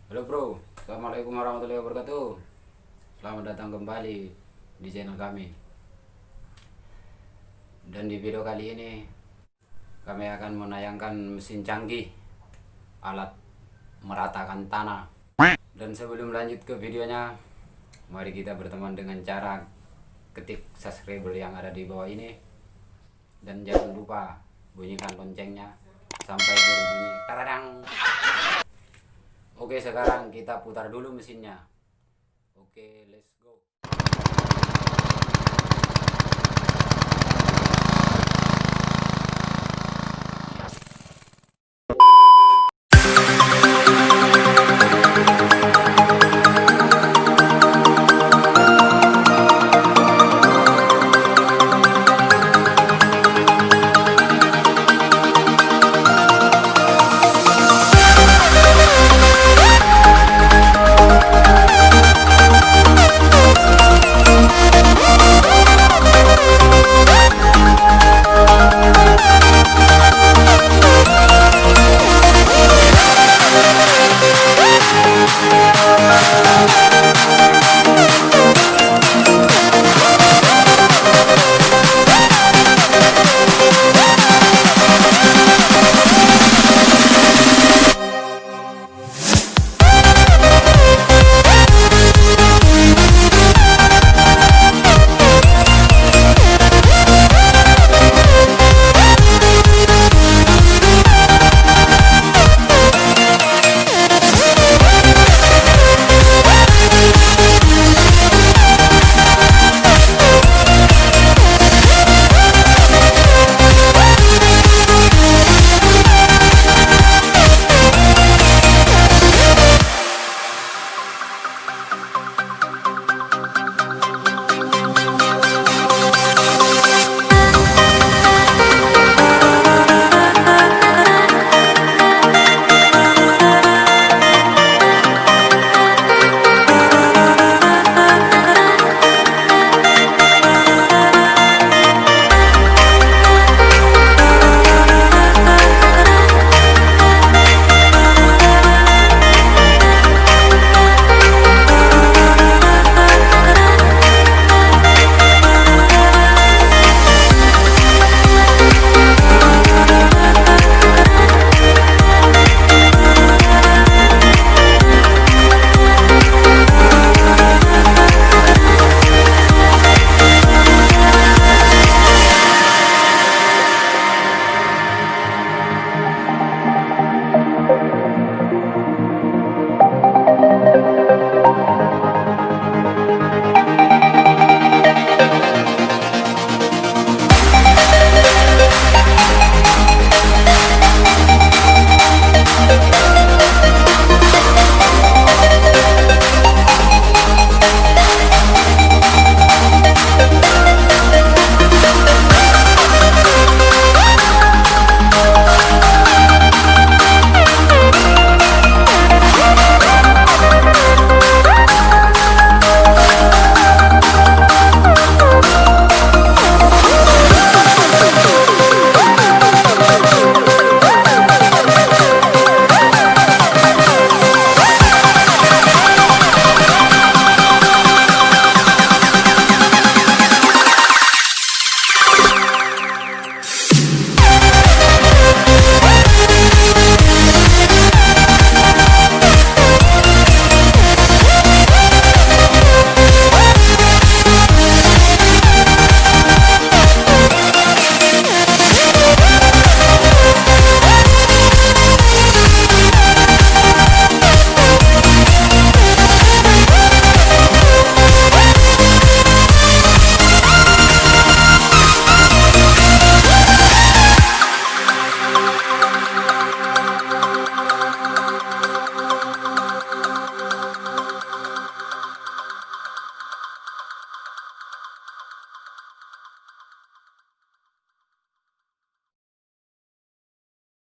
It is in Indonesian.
Halo bro, assalamualaikum warahmatullahi wabarakatuh. Selamat datang kembali di channel kami. Dan di video kali ini kami akan menayangkan mesin canggih, alat meratakan tanah. Dan sebelum lanjut ke videonya, mari kita berteman dengan cara ketik subscribe yang ada di bawah ini. Dan jangan lupa bunyikan loncengnya sampai berbunyi tararang. Oke, sekarang kita putar dulu mesinnya. Oke, let's go.